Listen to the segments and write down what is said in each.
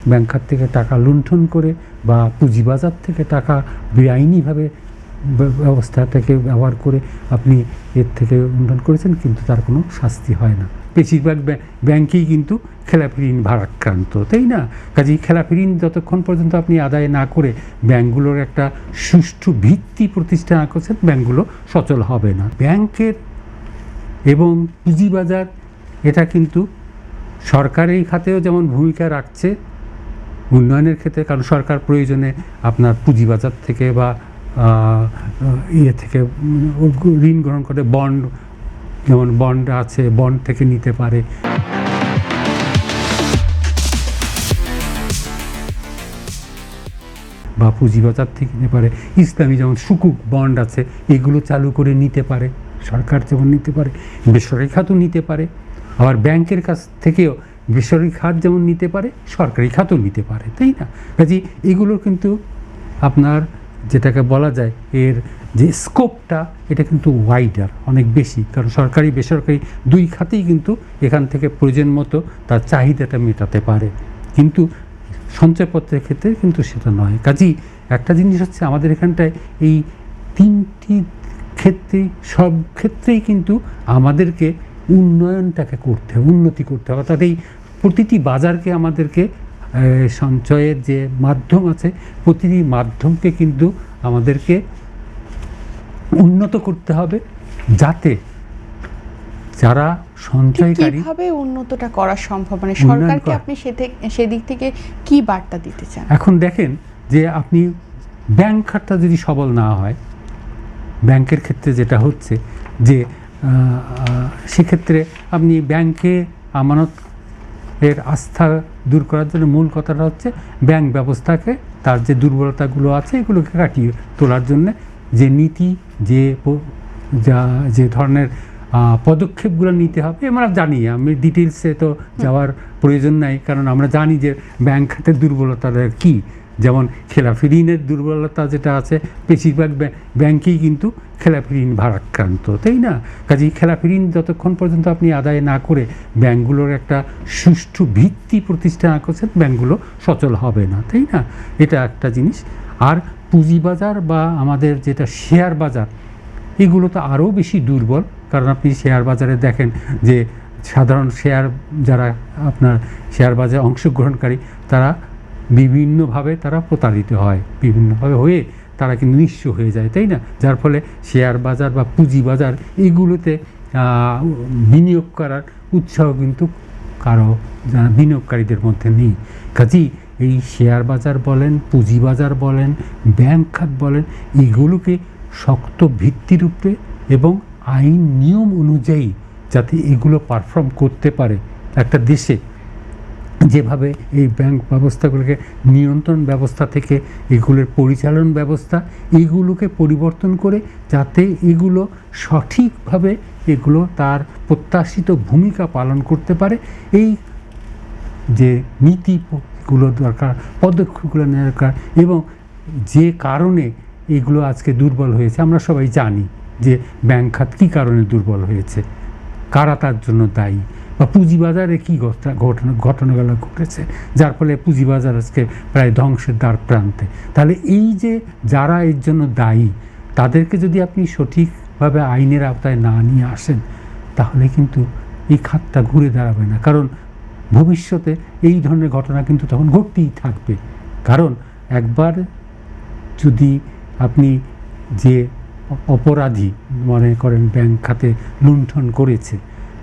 Bank খাত থেকে টাকা লুণ্ঠন করে বা পুঁজিবাজার থেকে টাকা বেআইনিভাবে ব্যবস্থা থেকে ব্যবহার করে আপনি এর থেকে লুণ্ঠন করেছেন, কিন্তু তার কোনো শাস্তি হয় না। বেশিরভাগ ব্যাংকেই কিন্তু খেলাপি ঋণ ভারাক্রান্ত, তাই না? কাজেই খেলাপি ঋণ যতক্ষণ পর্যন্ত আপনি আদায় না করে ব্যাংকগুলোর একটা সুষ্ঠু ভিত্তি প্রতিষ্ঠা না করছেন, ব্যাংকগুলো সচল হবে না। ব্যাংকের এবং পুঁজিবাজার এটা কিন্তু সরকারি খাতেও যেমন ভূমিকা রাখছে উন্নয়নের ক্ষেত্রে, কারণ সরকার প্রয়োজনে আপনার পুঁজিবাজার থেকে বা ইয়ে থেকে ঋণ গ্রহণ করে, বন্ড, যেমন বন্ড আছে, বন্ড থেকে নিতে পারে। বা পুঁজিবাজার থেকে নিতে পারে। ইসলামী যেমন সুকুক বন্ড আছে, এগুলো চালু করে নিতে পারে সরকার, যেমন নিতে পারে, বেসরকারি খাতও নিতে পারে। আবার ব্যাংকের কাছ থেকেও বেসরকারি খাত যেমন নিতে পারে, সরকারি খাতও নিতে পারে, তাই না? কাজে এগুলো কিন্তু আপনার যেটাকে বলা যায় এর যে স্কোপটা, এটা কিন্তু ওয়াইডার, অনেক বেশি, কারণ সরকারি বেসরকারি দুই খাতেই কিন্তু এখান থেকে প্রয়োজন মতো তার চাহিদাটা মেটাতে পারে, কিন্তু সঞ্চয়পত্রের ক্ষেত্রে কিন্তু সেটা নয়। কাজেই একটা জিনিস হচ্ছে, আমাদের এখানটায় এই তিনটি ক্ষেত্রেই, সব ক্ষেত্রেই কিন্তু আমাদেরকে উন্নয়নটাকে করতে হবে, উন্নতি করতে হবে। অর্থাৎ এই প্রতিটি বাজারকে আমাদেরকে, সঞ্চয়ের যে মাধ্যম আছে প্রতিটি মাধ্যমকে কিন্তু আমাদেরকে উন্নত করতে হবে, যাতে যারা সঞ্চয়কারী। কিভাবে উন্নতটা করা সম্ভব, মানে সরকারকে আপনি সেদিক থেকে কি বার্তা দিতে চান? এখন দেখেন যে আপনি ব্যাংক খাতটা যদি সবল না হয়, ব্যাংকের ক্ষেত্রে যেটা হচ্ছে যে সেক্ষেত্রে আপনি ব্যাংকে আমানত এর আস্থা দূর করার জন্য মূল কথাটা হচ্ছে ব্যাংক ব্যবস্থাকে, তার যে দুর্বলতাগুলো আছে এগুলোকে কাটিয়ে তোলার জন্য যে নীতি, যে ধরনের পদক্ষেপগুলো নিতে হবে আমরা জানি। আমি ডিটেলসে তো যাওয়ার প্রয়োজন নাই, কারণ আমরা জানি যে ব্যাংক খাতের দুর্বলতাটা কী। যেমন খেলাপি ঋণের দুর্বলতা যেটা আছে, বেশিরভাগ ব্যাংকেই কিন্তু খেলাপি ঋণ ভারাক্রান্ত, তাই না? কাজেই খেলাপি ঋণ যতক্ষণ পর্যন্ত আপনি আদায় না করে ব্যাংকগুলোর একটা সুষ্ঠু ভিত্তি প্রতিষ্ঠা না করছেন, ব্যাংকগুলো সচল হবে না, তাই না? এটা একটা জিনিস। আর পুঁজিবাজার বা আমাদের যেটা শেয়ার বাজার, এগুলো তো আরও বেশি দুর্বল, কারণ আপনি শেয়ার বাজারে দেখেন যে সাধারণ যারা আপনার শেয়ার বাজারে অংশগ্রহণকারী, তারা বিভিন্নভাবে তারা প্রতারিত হয়, বিভিন্নভাবে হয়ে তারা কিন্তু নিঃস্ব হয়ে যায়, তাই না? যার ফলে শেয়ার বাজার বা পুঁজিবাজার এগুলোতে বিনিয়োগ করার উৎসাহ কিন্তু কারো বিনিয়োগকারীদের মধ্যে নেই। কাজেই এই শেয়ার বাজার বলেন, পুঁজিবাজার বলেন, ব্যাংক খাত বলেন, এগুলোকে শক্ত ভিত্তির উপরে এবং আইন নিয়ম অনুযায়ী যাতে এগুলো পারফর্ম করতে পারে একটা দেশে, যেভাবে এই ব্যাংক ব্যবস্থাগুলোকে নিয়ন্ত্রণ ব্যবস্থা থেকে এগুলোর পরিচালন ব্যবস্থা, এগুলোকে পরিবর্তন করে যাতে এগুলো সঠিকভাবে এগুলো তার প্রত্যাশিত ভূমিকা পালন করতে পারে, এই যে নীতিগুলো দরকার, পদক্ষেপগুলো নেওয়া দরকার। এবং যে কারণে এগুলো আজকে দুর্বল হয়েছে আমরা সবাই জানি, যে ব্যাংক খাত কী কারণে দুর্বল হয়েছে, কারা তার জন্য দায়ী, বা পুঁজিবাজারে কী ঘটনাগুলো ঘটেছে যার ফলে পুঁজিবাজার আজকে প্রায় ধ্বংসের দ্বার প্রান্তে। তাহলে এই যে যারা এর জন্য দায়ী, তাদেরকে যদি আপনি সঠিকভাবে আইনের আওতায় না নিয়ে আসেন, তাহলে কিন্তু এই খাতটা ঘুরে দাঁড়াবে না। কারণ ভবিষ্যতে এই ধরনের ঘটনা কিন্তু তখন ঘটতেই থাকবে। কারণ একবার যদি আপনি যে অপরাধী মনে করেন ব্যাংক খাতে লুণ্ঠন করেছে,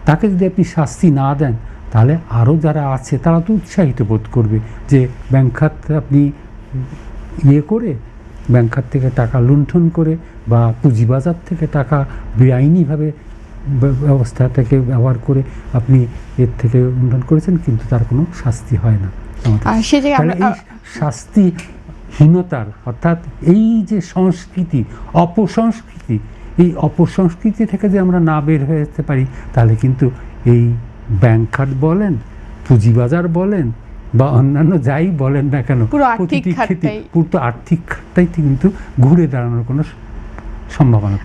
তাকে যদি আপনি শাস্তি না দেন, তাহলে আরও যারা আছে তারা তো উৎসাহিত বোধ করবে যে ব্যাংক খাত আপনি করে, ব্যাংক খাত থেকে টাকা লুণ্ঠন করে বা পুঁজিবাজার থেকে টাকা বেআইনিভাবে ব্যবস্থা থেকে ব্যবহার করে আপনি এর থেকে লুণ্ঠন করেছেন, কিন্তু তার কোনো শাস্তি হয় না। তাহলে এই শাস্তিহীনতার, অর্থাৎ এই যে সংস্কৃতি, অপসংস্কৃতি, এই অপসংস্কৃতি থেকে যে আমরা না বের হয়ে যেতে পারি, তাহলে কিন্তু এই ব্যাংক খাত বলেন, পুঁজিবাজার বলেন বা অন্যান্য যাই বলেন না কেন, প্রতিটি ক্ষেত্রে পুরো আর্থিক খাতটাই কিন্তু ঘুরে দাঁড়ানোর কোনো সম্ভাবনা